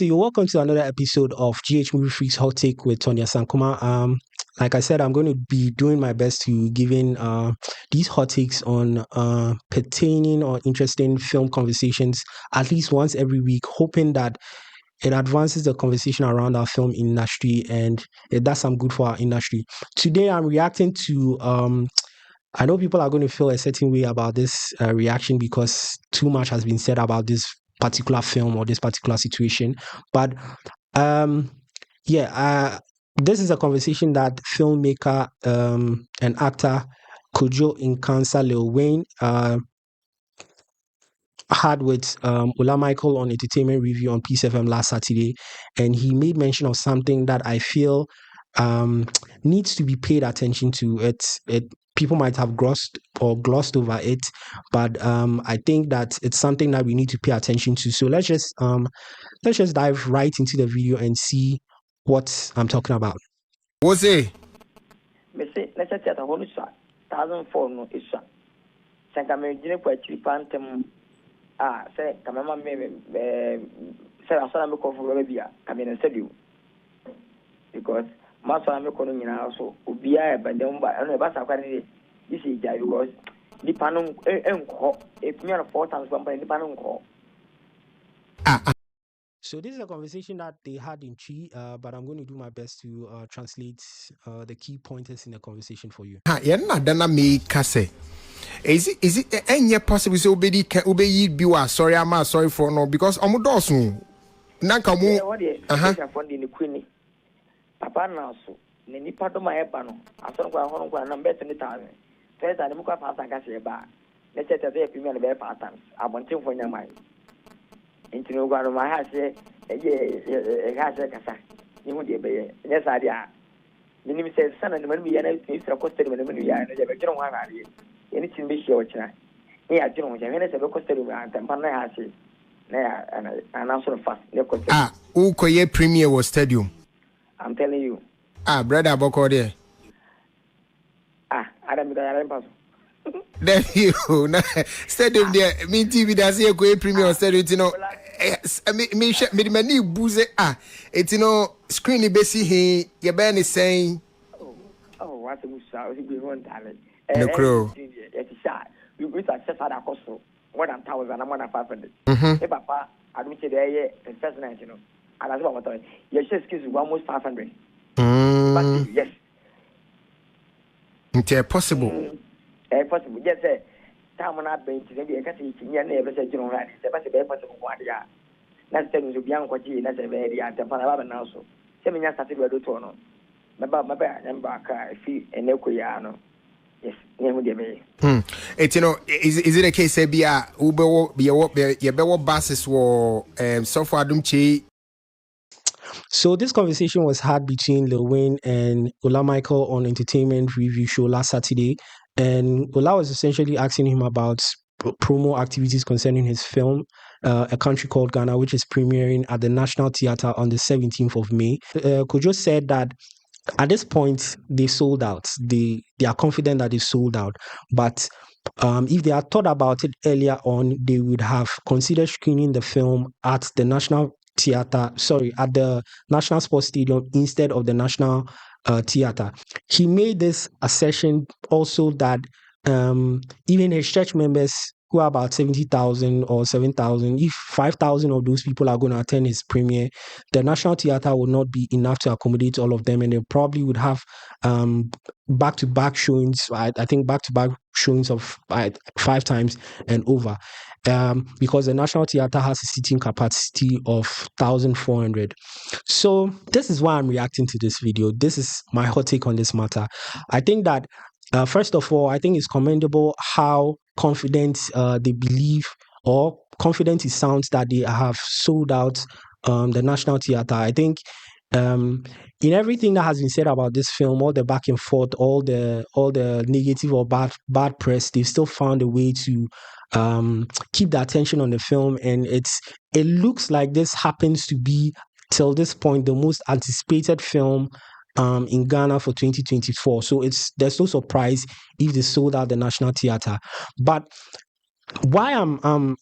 so you're welcome to another episode of GH Movie Freaks Hot Take with Tony Asankomah. Like I said, I'm going to be doing my best to giving these hot takes on pertaining or interesting film conversations at least once every week, hoping that it advances the conversation around our film industry and it does some good for our industry. Today, I'm reacting to I know people are going to feel a certain way about this reaction because too much has been said about this particular film or this particular situation. But this is a conversation that filmmaker and actor Kojo Nkansa Lil Win had with Ola Michael on Entertainment Review on Peace FM last Saturday, and he made mention of something that I feel needs to be paid attention to. It people might have glossed over it, but I think that it's something that we need to pay attention to. So let's just dive right into the video and see what I'm talking about. What's it? Me say let's say that whole 1004 no isa. Sanka me gine kwa chiri pantem say kamama me say asana me ko for bia kame na stadium because masana me ko no nyina so obia e bandem ba no e ba sa kwa ni this is ja because the panon enko e premier 4 times one by the panon enko. So this is a conversation that they had in Chi, but I'm going to do my best to translate the key pointers in the conversation for you. Is it any possible so obedi biwa sorry I'm sorry for no because omudosun nanka mu fondi ni queen papa na so ne nipa do ma eba no Asankomah na bet ni tawe teta ni mukwa pa sanka se ba ne tete dey premier be pa times abontin fo nyamai intino gwa no ma ha se ha se kasa ni hu de be ne sa dia ni mi se sana ni man mi ya na isra costa ni man mi ya na je be jiro wa na ri anything be sure china ya jiro je ne se be costa ni an tampa na ha se na ana so fast ne costa ukoye premier was stadium. I'm telling you. Brother Boko there. Adam pass. There you stadium there. Me TV does here go premier stadium, you know. Me many booze it's you know screen basi he your band is saying what we saw he be one talent. No crow. It's shot. We success at a cost more than 1,000 and more than 500. Hey papa, I don't say there first night, you know. And as well, your excuse is almost 500. But yes. It's possible. Possible. Yes, sir. Time on our bench, maybe I can see you never said you know, it's a possible one. Yeah. That's telling you, young Quachi, that's a very anti-Panama now. So, 7 years started with the tono. My bad, and back, I feel an equiano. Yes, it's you know, is it a case be a Uber be a what your better buses were so far don't chi. So this conversation was had between Lil Win and Ola Michael on Entertainment Review show last Saturday, and Ola was essentially asking him about promo activities concerning his film, A Country Called Ghana, which is premiering at the National Theatre on the 17th of May. Kojo said that at this point they sold out. They are confident that they sold out, but if they had thought about it earlier on, they would have considered screening the film at the National at the National Sports Stadium instead of the National Theatre. He made this assertion also that even his church members, who are about 70,000 or 7,000, if 5,000 of those people are going to attend his premiere, the National Theatre will not be enough to accommodate all of them, and they probably would have back-to-back showings. I think back-to-back showings of 5 times and over. Because the National Theatre has a seating capacity of 1,400. So this is why I'm reacting to this video. This is my hot take on this matter. I think that first of all, I think it's commendable how confident they believe, or confident it sounds, that they have sold out the National Theatre. I think in everything that has been said about this film, all the back and forth, all the negative or bad press, they've still found a way to keep the attention on the film, and it looks like this happens to be till this point the most anticipated film in Ghana for 2024. So there's no surprise if they sold out the National Theatre. But why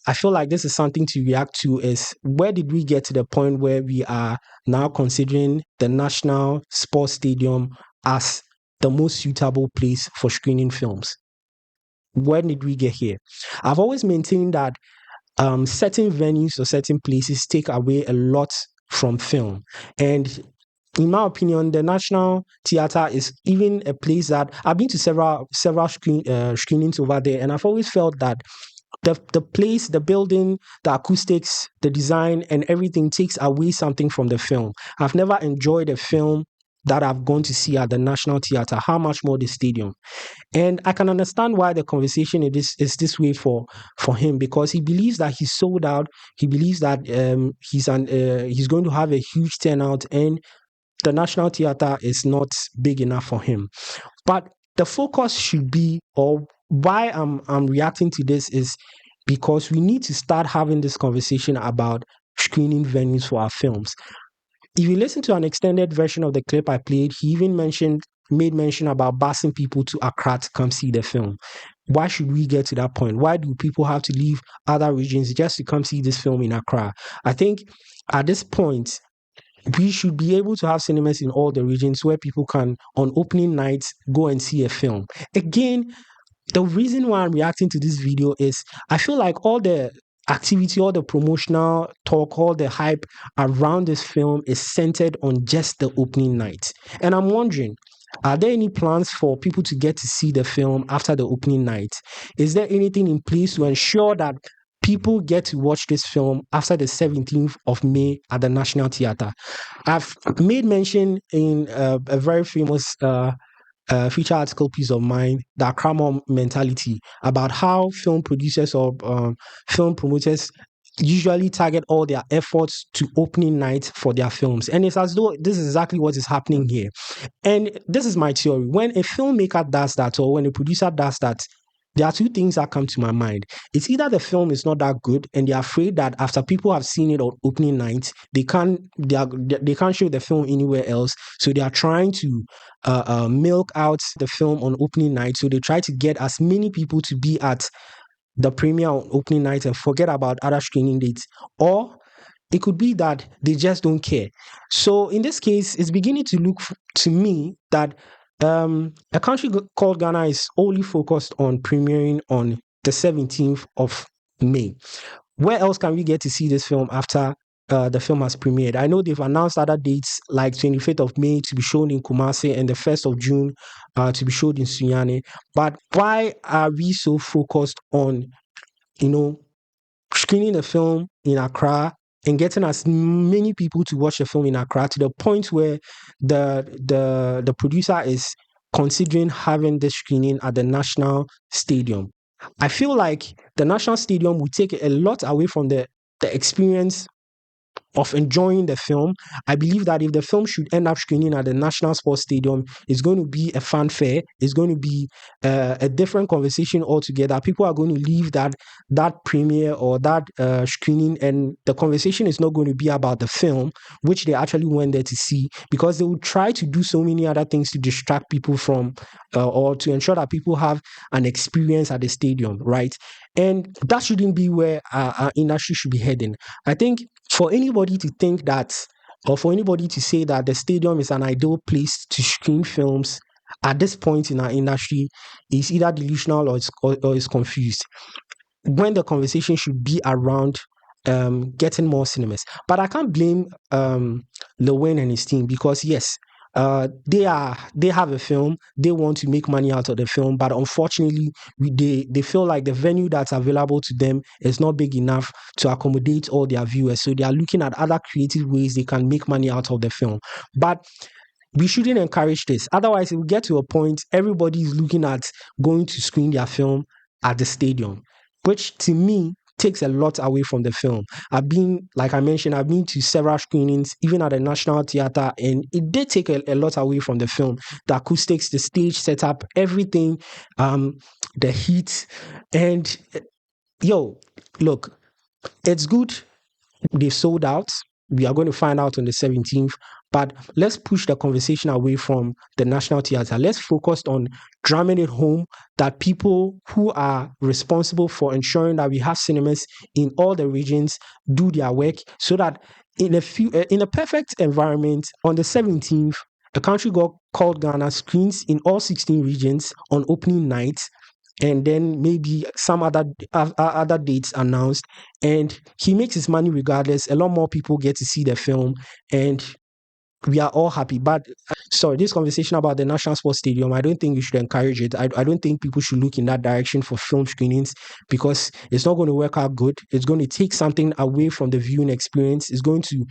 I feel like this is something to react to is, where did we get to the point where we are now considering the National Sports Stadium as the most suitable place for screening films? When did we get here? I've always maintained that certain venues or certain places take away a lot from film. And in my opinion, the National Theatre is even a place that I've been to several screenings over there, and I've always felt that the place, the building, the acoustics, the design, and everything takes away something from the film. I've never enjoyed a film that I've gone to see at the National Theatre, how much more the stadium. And I can understand why the conversation is this way for him, because he believes that he's sold out. He believes that he's going to have a huge turnout, and the National Theatre is not big enough for him. But the focus should be, or why I'm reacting to this, is because we need to start having this conversation about screening venues for our films. If you listen to an extended version of the clip I played, he even made mention about busing people to Accra to come see the film. Why should we get to that point? Why do people have to leave other regions just to come see this film in Accra? I think at this point, we should be able to have cinemas in all the regions where people can, on opening nights, go and see a film. Again, the reason why I'm reacting to this video is I feel like all the activity, all the promotional talk, all the hype around this film is centered on just the opening night. And I'm wondering, are there any plans for people to get to see the film after the opening night? Is there anything in place to ensure that people get to watch this film after the 17th of May at the National Theatre? I've made mention in a very famous feature article piece of mine, the Accra mentality, about how film producers or film promoters usually target all their efforts to opening night for their films. And it's as though this is exactly what is happening here. And this is my theory. When a filmmaker does that, or when a producer does that, there are two things that come to my mind. It's either the film is not that good, and they're afraid that after people have seen it on opening night, they can't show the film anywhere else. So they are trying to milk out the film on opening night. So they try to get as many people to be at the premiere on opening night and forget about other screening dates. Or it could be that they just don't care. So in this case, it's beginning to look to me that a country called Ghana is only focused on premiering on the 17th of May. Where else can we get to see this film after the film has premiered? I know they've announced other dates like 25th of May to be shown in Kumasi and the 1st of June to be shown in Sunyani. But why are we so focused on, screening the film in Accra and getting as many people to watch the film in Accra to the point where the producer is considering having the screening at the National Stadium? I feel like the National Stadium would take a lot away from the experience of enjoying the film. I believe that if the film should end up screening at the National Sports Stadium, it's going to be a fanfare. It's going to be a different conversation altogether. People are going to leave that premiere or that screening, and the conversation is not going to be about the film, which they actually went there to see, because they will try to do so many other things to distract people from or to ensure that people have an experience at the stadium, right? And that shouldn't be where our industry should be heading. I think for anybody to think that, or for anybody to say that the stadium is an ideal place to screen films at this point in our industry, is either delusional or is confused, when the conversation should be around getting more cinemas. But I can't blame Lil Win and his team, because yes, they have a film, they want to make money out of the film, but unfortunately they feel like the venue that's available to them is not big enough to accommodate all their viewers, so they are looking at other creative ways they can make money out of the film. But we shouldn't encourage this, otherwise it will get to a point everybody is looking at going to screen their film at the stadium, which to me takes a lot away from the film. Like I mentioned, I've been to several screenings, even at the National Theatre, and it did take a lot away from the film. The acoustics, the stage setup, everything, the heat. And look, it's good they sold out. we are going to find out on the 17th. But let's push the conversation away from the National Theatre. Let's focus on drumming it home that people who are responsible for ensuring that we have cinemas in all the regions do their work, so that in a perfect environment on the 17th, a country called Ghana screens in all 16 regions on opening night, and then maybe some other dates announced, and he makes his money regardless. A lot more people get to see the film, and we are all happy. But sorry, this conversation about the National Sports Stadium, I don't think you should encourage it. I don't think people should look in that direction for film screenings, because it's not going to work out good. It's going to take something away from the viewing experience. It's going to,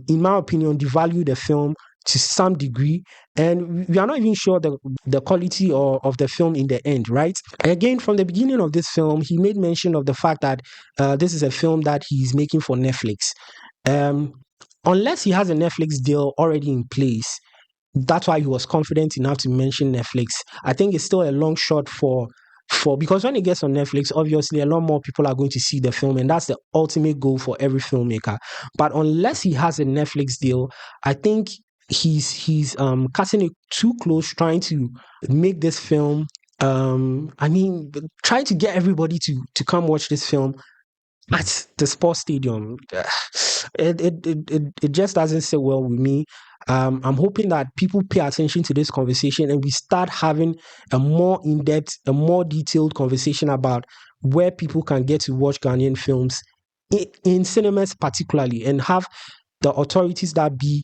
in my opinion, devalue the film to some degree, and we are not even sure the quality of the film in the end, right? Again, from the beginning of this film, he made mention of the fact that this is a film that he's making for Netflix. Unless he has a Netflix deal already in place, that's why he was confident enough to mention Netflix. I think it's still a long shot for because when it gets on Netflix, obviously a lot more people are going to see the film, and that's the ultimate goal for every filmmaker. But unless he has a Netflix deal, I think he's cutting it too close, trying to make this film. Trying to get everybody to come watch this film at the sports stadium. It just doesn't sit well with me. I'm hoping that people pay attention to this conversation and we start having a more in-depth, a more detailed conversation about where people can get to watch Ghanaian films in cinemas particularly, and have the authorities that be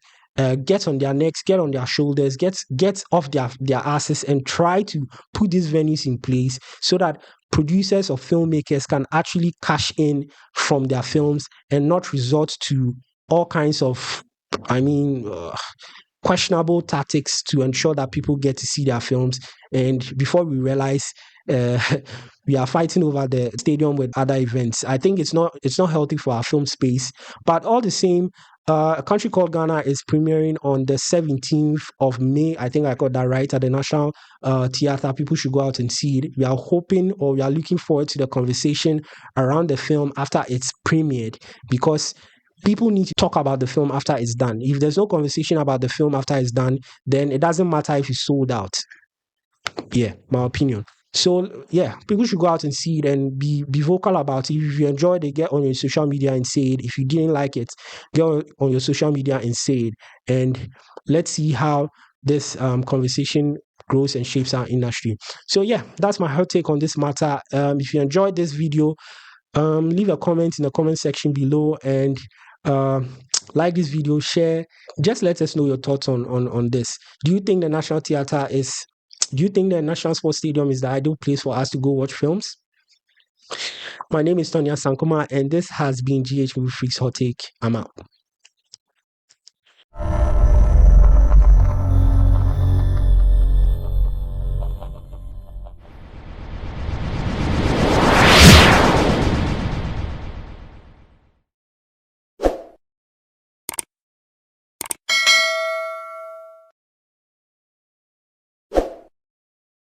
get on their necks, get on their shoulders, get off their asses, and try to put these venues in place so that producers or filmmakers can actually cash in from their films and not resort to all kinds of, questionable tactics to ensure that people get to see their films. And before we realize, we are fighting over the stadium with other events. I think it's not healthy for our film space. But all the same, A Country Called Ghana is premiering on the 17th of May. I think I got that right, at the National Theatre. People should go out and see it. We are hoping, or we are looking forward to the conversation around the film after it's premiered, because people need to talk about the film after it's done. If there's no conversation about the film after it's done, then it doesn't matter if it's sold out. Yeah, my opinion. So yeah, people should go out and see it and be vocal about it. If you enjoyed it, get on your social media and say it. If you didn't like it, get on your social media and say it. And let's see how this conversation grows and shapes our industry. So yeah, that's my hot take on this matter. If you enjoyed this video, leave a comment in the comment section below, and like this video, share. Just let us know your thoughts on this. Do you think the National Sports Stadium is the ideal place for us to go watch films? My name is Tony Asankomah, and this has been GH Movie Freaks Hot Take. I'm out.